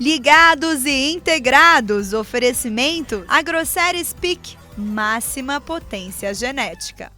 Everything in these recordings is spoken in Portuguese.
Ligados e integrados, oferecimento Agrosérie Speak, máxima potência genética.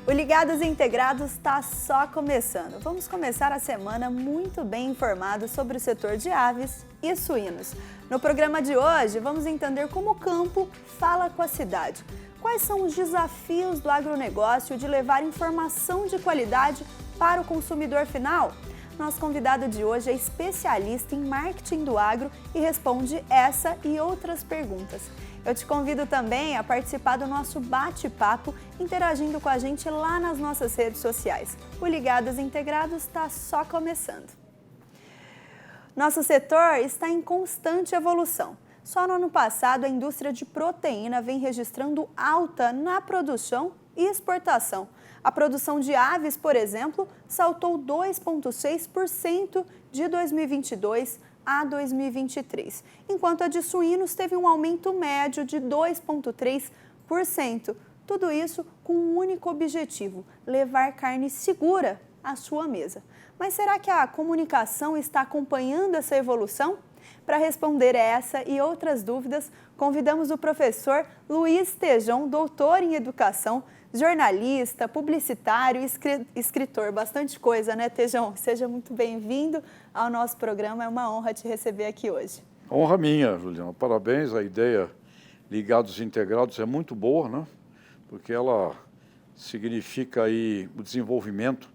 O Ligados e Integrados está só começando. Vamos começar a semana muito bem informados sobre o setor de aves e suínos. No programa de hoje, vamos entender como o campo fala com a cidade. Quais são os desafios do agronegócio de levar informação de qualidade para o consumidor final? Nosso convidado de hoje é especialista em marketing do agro e responde essa e outras perguntas. Eu te convido também a participar do nosso bate-papo, interagindo com a gente lá nas nossas redes sociais. O Ligados Integrados está só começando. Nosso setor está em constante evolução. Só no ano passado, a indústria de proteína vem registrando alta na produção e exportação. A produção de aves, por exemplo, saltou 2,6% de 2022 a 2023, enquanto a de suínos teve um aumento médio de 2,3%. Tudo isso com um único objetivo: levar carne segura à sua mesa. Mas será que a comunicação está acompanhando essa evolução? Para responder essa e outras dúvidas, convidamos o professor Luiz Tejon, doutor em educação, jornalista, publicitário e escritor. Bastante coisa, né, Tejon? Seja muito bem-vindo ao nosso programa. É uma honra te receber aqui hoje. Honra minha, Juliana. Parabéns. A ideia Ligados e Integrados é muito boa, né? Porque ela significa aí o desenvolvimento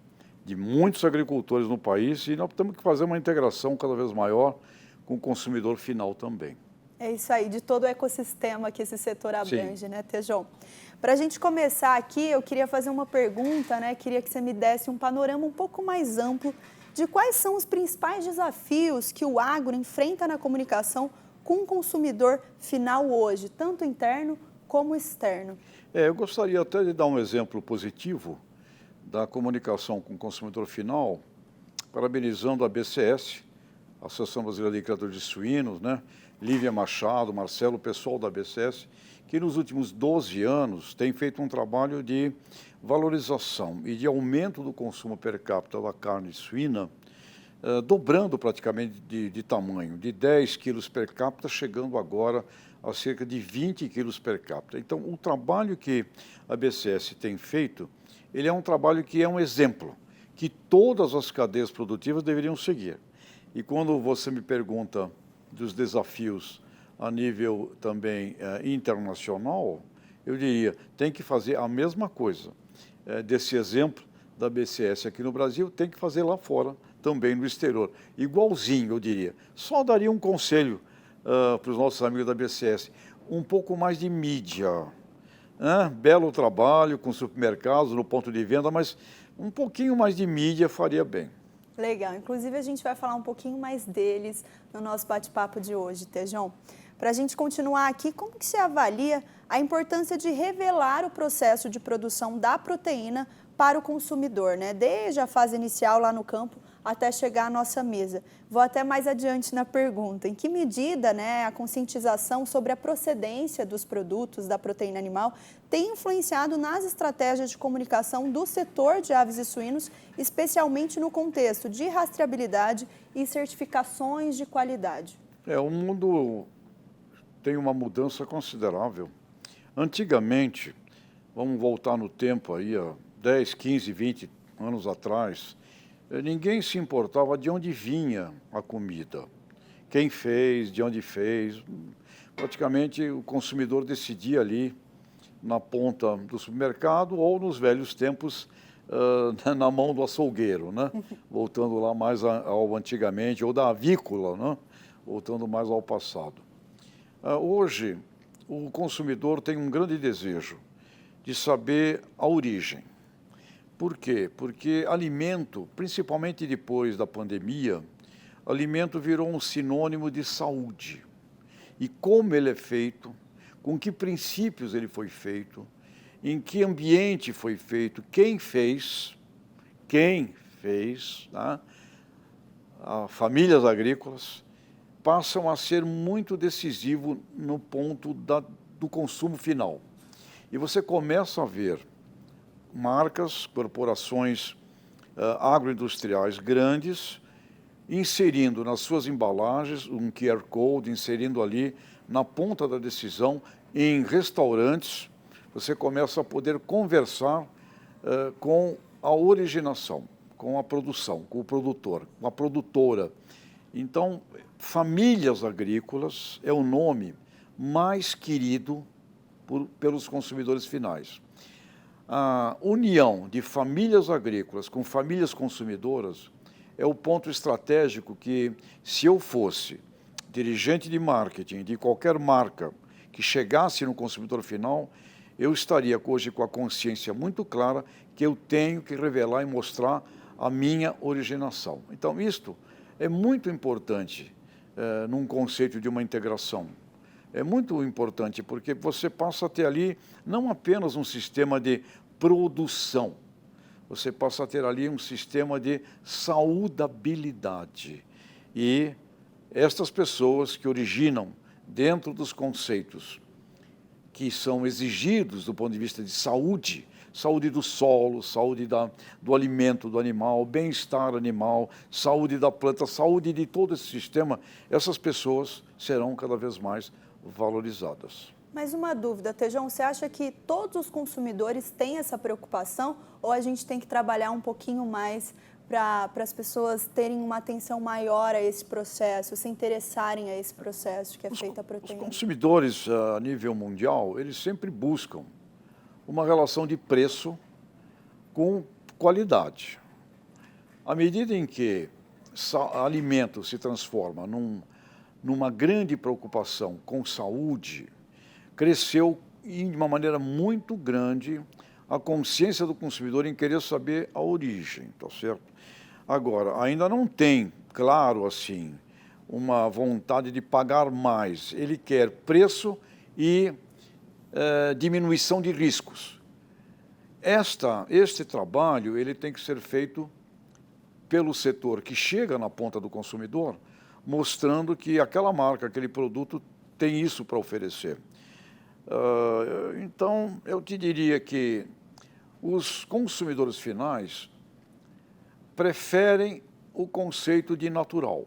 de muitos agricultores no país e nós temos que fazer uma integração cada vez maior com o consumidor final também. É isso aí, de todo o ecossistema que esse setor abrange, Sim. né, Tejon? Para a gente começar aqui, eu queria fazer uma pergunta, né? Queria que você me desse um panorama um pouco mais amplo de quais são os principais desafios que o agro enfrenta na comunicação com o consumidor final hoje, tanto interno como externo. Eu gostaria até de dar um exemplo positivo da comunicação com o consumidor final, parabenizando a BCS, Associação Brasileira de Criadores de Suínos, né? Lívia Machado, Marcelo, o pessoal da BCS, que nos últimos 12 anos tem feito um trabalho de valorização e de aumento do consumo per capita da carne suína, dobrando praticamente de tamanho, de 10 quilos per capita, chegando agora a cerca de 20 quilos per capita. Então, o trabalho que a BCS tem feito, ele é um trabalho que é um exemplo, que todas as cadeias produtivas deveriam seguir. E quando você me pergunta dos desafios a nível também internacional, eu diria, tem que fazer a mesma coisa. Desse exemplo da BCS aqui no Brasil, tem que fazer lá fora, também no exterior. Igualzinho, eu diria. Só daria um conselho para os nossos amigos da BCS, um pouco mais de mídia. Belo trabalho com supermercados no ponto de venda, mas um pouquinho mais de mídia faria bem. Legal, inclusive a gente vai falar um pouquinho mais deles no nosso bate-papo de hoje, Tejon. Para a gente continuar aqui, como que se avalia a importância de revelar o processo de produção da proteína para o consumidor, né? Desde a fase inicial lá no campo até chegar à nossa mesa. Vou até mais adiante na pergunta. Em que medida, né, a conscientização sobre a procedência dos produtos da proteína animal tem influenciado nas estratégias de comunicação do setor de aves e suínos, especialmente no contexto de rastreabilidade e certificações de qualidade? O mundo tem uma mudança considerável. Antigamente, vamos voltar no tempo aí, há 10, 15, 20 anos atrás, ninguém se importava de onde vinha a comida, quem fez, de onde fez. Praticamente o consumidor decidia ali na ponta do supermercado ou nos velhos tempos na mão do açougueiro, né? Voltando lá mais ao antigamente, ou da avícola, né? Voltando mais ao passado. Hoje, o consumidor tem um grande desejo de saber a origem. Por quê? Porque alimento, principalmente depois da pandemia, alimento virou um sinônimo de saúde. E como ele é feito, com que princípios ele foi feito, em que ambiente foi feito, quem fez, tá? Famílias agrícolas, passam a ser muito decisivo no ponto do consumo final. E você começa a ver marcas, corporações agroindustriais grandes, inserindo nas suas embalagens um QR Code, inserindo ali na ponta da decisão, em restaurantes, você começa a poder conversar com a originação, com a produção, com o produtor, com a produtora. Então, famílias agrícolas é o nome mais querido pelos consumidores finais. A união de famílias agrícolas com famílias consumidoras é o ponto estratégico que, se eu fosse dirigente de marketing de qualquer marca que chegasse no consumidor final, eu estaria hoje com a consciência muito clara que eu tenho que revelar e mostrar a minha originação. Então, isto é muito importante num conceito de uma integração. É muito importante porque você passa a ter ali não apenas um sistema de produção, você passa a ter ali um sistema de saudabilidade. E estas pessoas que originam dentro dos conceitos que são exigidos do ponto de vista de saúde, saúde do solo, saúde do alimento do animal, bem-estar animal, saúde da planta, saúde de todo esse sistema, essas pessoas serão cada vez mais valorizadas. Mas uma dúvida, Tejão, você acha que todos os consumidores têm essa preocupação ou a gente tem que trabalhar um pouquinho mais para as pessoas terem uma atenção maior a esse processo, se interessarem a esse processo que é feito a proteína? Os consumidores a nível mundial, eles sempre buscam uma relação de preço com qualidade. À medida em que alimento se transforma numa grande preocupação com saúde, cresceu de uma maneira muito grande a consciência do consumidor em querer saber a origem, tá certo? Agora, ainda não tem, claro assim, uma vontade de pagar mais. Ele quer preço e diminuição de riscos. Este trabalho ele tem que ser feito pelo setor que chega na ponta do consumidor, mostrando que aquela marca, aquele produto tem isso para oferecer. Então, eu te diria que os consumidores finais preferem o conceito de natural.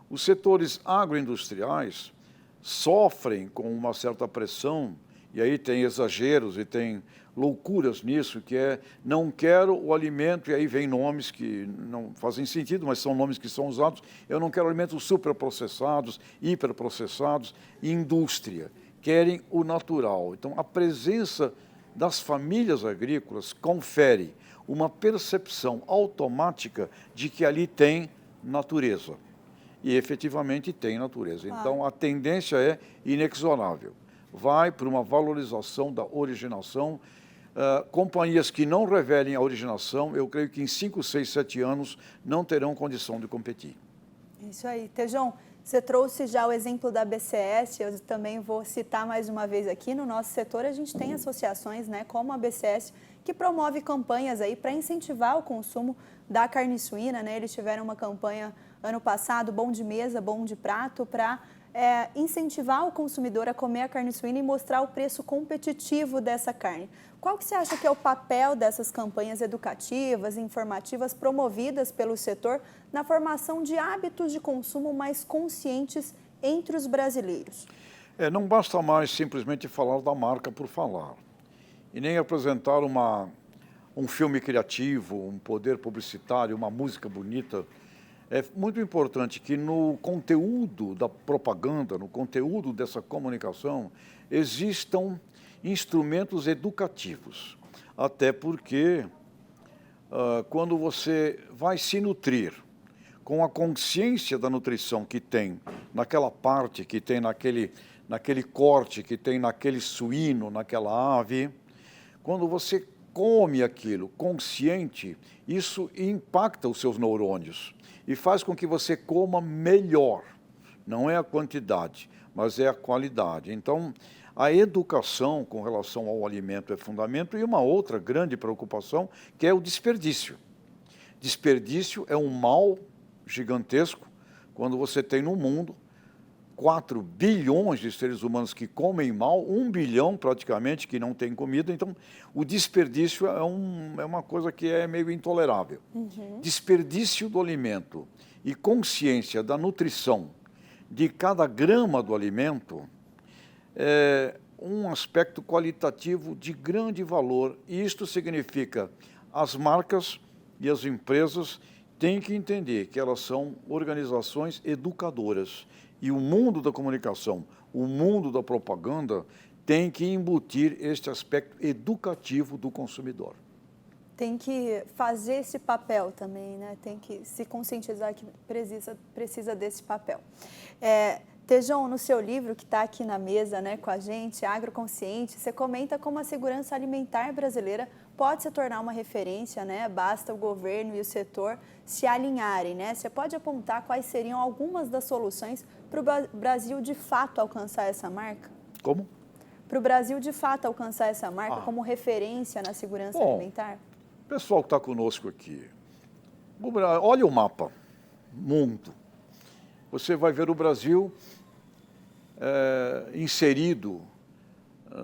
Os setores agroindustriais sofrem com uma certa pressão, e aí tem exageros e tem loucuras nisso, que é não quero o alimento, e aí vem nomes que não fazem sentido, mas são nomes que são usados, eu não quero alimentos superprocessados, hiperprocessados, indústria, querem o natural. Então, a presença das famílias agrícolas confere uma percepção automática de que ali tem natureza. E efetivamente tem natureza. Então, a tendência é inexorável. Vai para uma valorização da originação. Companhias que não revelem a originação, eu creio que em 5, 6, 7 anos não terão condição de competir. Isso aí. Tejão, você trouxe já o exemplo da BCS, eu também vou citar mais uma vez aqui. No nosso setor, a gente tem associações, né, como a BCS, que promove campanhas aí para incentivar o consumo da carne suína, né? Eles tiveram uma campanha ano passado, bom de mesa, bom de prato, para incentivar o consumidor a comer a carne suína e mostrar o preço competitivo dessa carne. Qual que você acha que é o papel dessas campanhas educativas, informativas, promovidas pelo setor na formação de hábitos de consumo mais conscientes entre os brasileiros? Não basta mais simplesmente falar da marca por falar, e nem apresentar um filme criativo, um poder publicitário, uma música bonita. É muito importante que no conteúdo da propaganda, no conteúdo dessa comunicação, existam instrumentos educativos. Até porque, quando você vai se nutrir com a consciência da nutrição que tem naquela parte, que tem naquele corte, que tem naquele suíno, naquela ave, quando você come aquilo consciente, isso impacta os seus neurônios e faz com que você coma melhor. Não é a quantidade, mas é a qualidade. Então, A educação com relação ao alimento é fundamental e uma outra grande preocupação que é o desperdício. Desperdício é um mal gigantesco quando você tem no mundo 4 bilhões de seres humanos que comem mal, 1 bilhão praticamente que não tem comida. Então, o desperdício é uma coisa que é meio intolerável. Desperdício do alimento e consciência da nutrição de cada grama do alimento é um aspecto qualitativo de grande valor. E isto significa as marcas e as empresas têm que entender que elas são organizações educadoras. E o mundo da comunicação, o mundo da propaganda, tem que embutir este aspecto educativo do consumidor. Tem que fazer esse papel também, né? Tem que se conscientizar que precisa desse papel. Tejão, no seu livro que está aqui na mesa, né, com a gente, Agroconsciente, você comenta como a segurança alimentar brasileira pode se tornar uma referência, né? Basta o governo e o setor se alinharem, né? Você pode apontar quais seriam algumas das soluções para o Brasil de fato alcançar essa marca? Como? Para o Brasil de fato alcançar essa marca como referência na segurança alimentar? Pessoal que está conosco aqui, olha o mapa, mundo. Você vai ver o Brasil inserido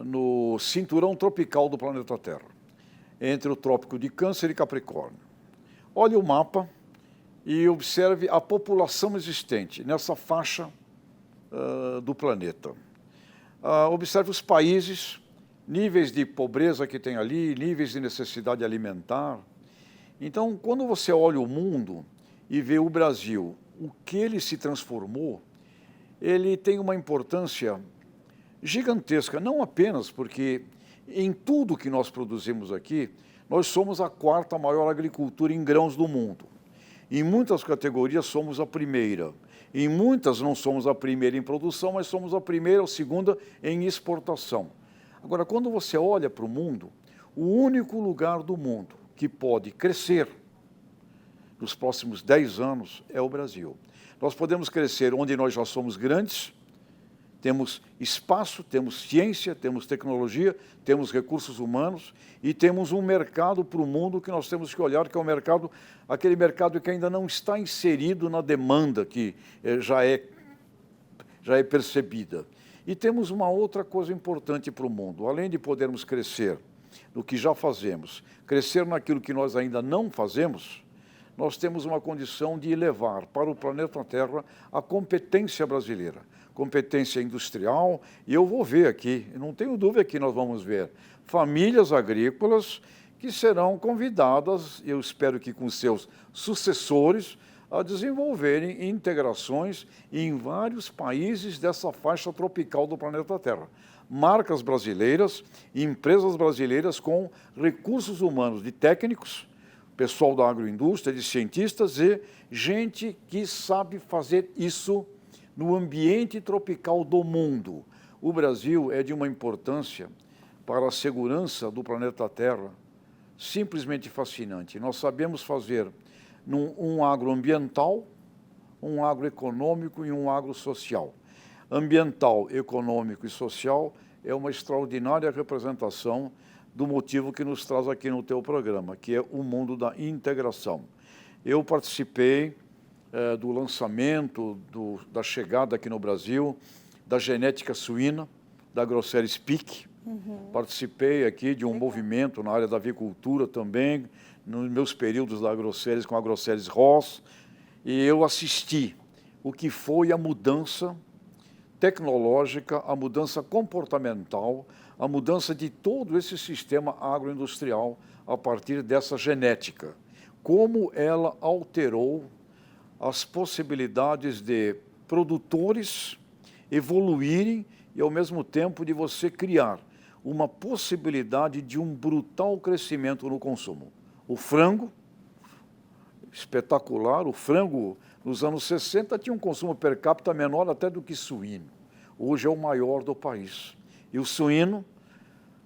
no cinturão tropical do planeta Terra, entre o Trópico de Câncer e Capricórnio. Olhe o mapa e observe a população existente nessa faixa do planeta. Observe os países, níveis de pobreza que tem ali, níveis de necessidade alimentar. Então, quando você olha o mundo e vê o Brasil, o que ele se transformou, ele tem uma importância gigantesca, não apenas porque em tudo que nós produzimos aqui, nós somos a 4ª maior agricultura em grãos do mundo. Em muitas categorias somos a primeira. Em muitas não somos a primeira em produção, mas somos a primeira ou segunda em exportação. Agora, quando você olha para o mundo, o único lugar do mundo que pode crescer nos próximos 10 anos é o Brasil. Nós podemos crescer onde nós já somos grandes, temos espaço, temos ciência, temos tecnologia, temos recursos humanos e temos um mercado para o mundo que nós temos que olhar, que é o mercado, aquele mercado que ainda não está inserido na demanda que já é percebida. E temos uma outra coisa importante para o mundo, além de podermos crescer no que já fazemos, crescer naquilo que nós ainda não fazemos, nós temos uma condição de levar para o planeta Terra a competência brasileira, competência industrial, e eu vou ver aqui, não tenho dúvida que nós vamos ver famílias agrícolas que serão convidadas, eu espero que com seus sucessores, a desenvolverem integrações em vários países dessa faixa tropical do planeta Terra. Marcas brasileiras, empresas brasileiras com recursos humanos de técnicos, pessoal da agroindústria, de cientistas e gente que sabe fazer isso no ambiente tropical do mundo. O Brasil é de uma importância para a segurança do planeta Terra simplesmente fascinante. Nós sabemos fazer um agroambiental, um agroeconômico e um agrosocial. Ambiental, econômico e social é uma extraordinária representação do motivo que nos traz aqui no teu programa, que é o mundo da integração. Eu participei do lançamento, da chegada aqui no Brasil, da genética suína, da Agroceres PIC. Participei aqui de um movimento na área da avicultura também, nos meus períodos da Agroceres com a Agroceres Ross, e eu assisti o que foi a mudança tecnológica, a mudança comportamental, a mudança de todo esse sistema agroindustrial a partir dessa genética. Como ela alterou as possibilidades de produtores evoluírem e, ao mesmo tempo, de você criar uma possibilidade de um brutal crescimento no consumo. O frango, espetacular, o frango nos anos 60 tinha um consumo per capita menor até do que suíno. Hoje é o maior do país. E o suíno,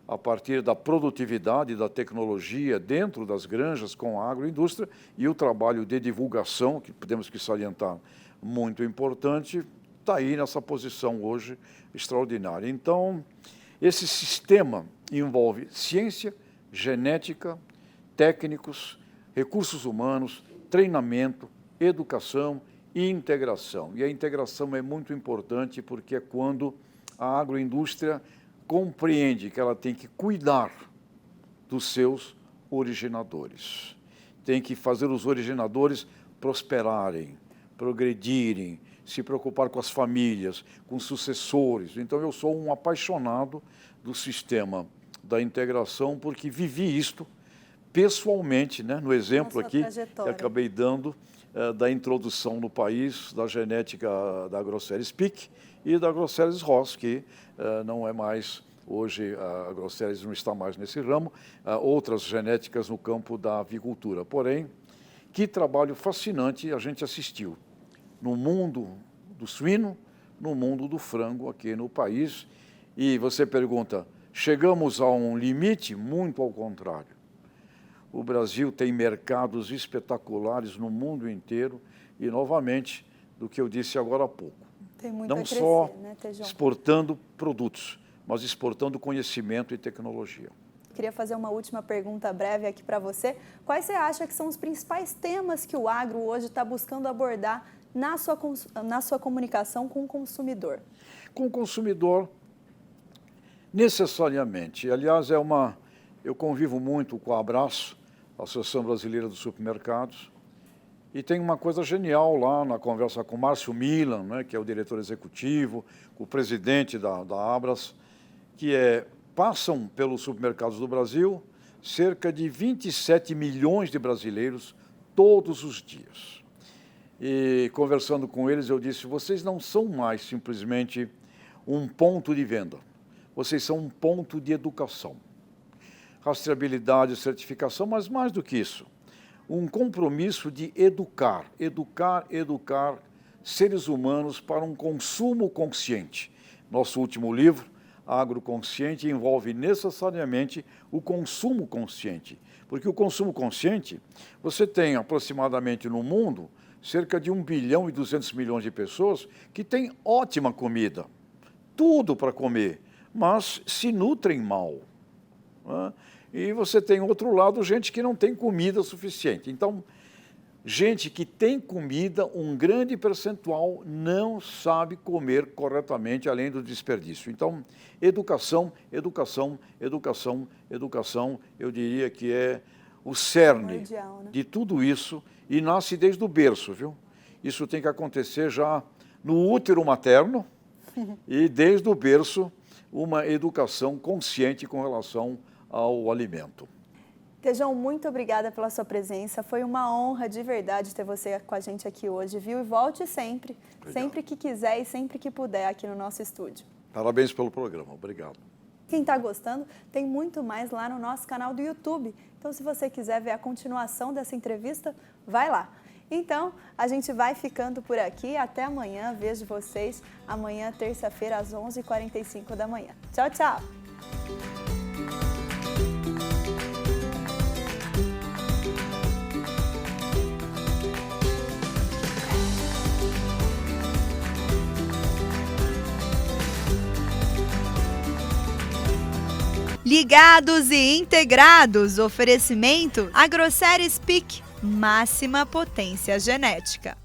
a partir da produtividade, da tecnologia dentro das granjas com a agroindústria e o trabalho de divulgação, que temos que salientar, muito importante, está aí nessa posição hoje extraordinária. Então, esse sistema envolve ciência, genética, técnicos, recursos humanos, treinamento, educação e integração. E a integração é muito importante porque é quando a agroindústria compreende que ela tem que cuidar dos seus originadores. Tem que fazer os originadores prosperarem, progredirem, se preocupar com as famílias, com os sucessores. Então, eu sou um apaixonado do sistema da integração porque vivi isto pessoalmente, né? No exemplo aqui que acabei dando da introdução no país da genética da Agroceres Pick e da Agroceres Ross, que não é mais, hoje a Agroceres não está mais nesse ramo, outras genéticas no campo da avicultura. Porém, que trabalho fascinante a gente assistiu no mundo do suíno, no mundo do frango aqui no país. E você pergunta, chegamos a um limite? Muito ao contrário. O Brasil tem mercados espetaculares no mundo inteiro e, novamente, do que eu disse agora há pouco. Tem muito não a crescer, só né, Tejão? Exportando produtos, mas exportando conhecimento e tecnologia. Queria fazer uma última pergunta breve aqui para você. Quais você acha que são os principais temas que o agro hoje está buscando abordar na sua comunicação com o consumidor? Com o consumidor, necessariamente. Aliás, eu convivo muito com a Abraço, a Associação Brasileira dos Supermercados, e tem uma coisa genial lá na conversa com o Márcio Milan, né, que é o diretor executivo, com o presidente da Abras, que passam pelos supermercados do Brasil cerca de 27 milhões de brasileiros todos os dias. E conversando com eles, eu disse, vocês não são mais simplesmente um ponto de venda, vocês são um ponto de educação. Rastreabilidade, certificação, mas mais do que isso, um compromisso de educar seres humanos para um consumo consciente. Nosso último livro, Agroconsciente, envolve necessariamente o consumo consciente, porque o consumo consciente, você tem aproximadamente no mundo cerca de 1 bilhão e 200 milhões de pessoas que têm ótima comida, tudo para comer, mas se nutrem mal, né? E você tem, outro lado, gente que não tem comida suficiente. Então, gente que tem comida, um grande percentual não sabe comer corretamente, além do desperdício. Então, educação, eu diria que é o cerne mundial, né? de tudo isso, e nasce desde o berço, viu? Isso tem que acontecer já no útero materno e desde o berço uma educação consciente com relação ao alimento. Tejão, muito obrigada pela sua presença. Foi uma honra de verdade ter você com a gente aqui hoje, viu? E volte sempre, sempre que quiser e sempre que puder aqui no nosso estúdio. Parabéns pelo programa, obrigado. Quem está gostando, tem muito mais lá no nosso canal do YouTube. Então, se você quiser ver a continuação dessa entrevista, vai lá. Então, a gente vai ficando por aqui. Até amanhã. Vejo vocês amanhã, terça-feira, às 11h45 da manhã. Tchau, tchau! Ligados e integrados, oferecimento Agroceres Pick, máxima potência genética.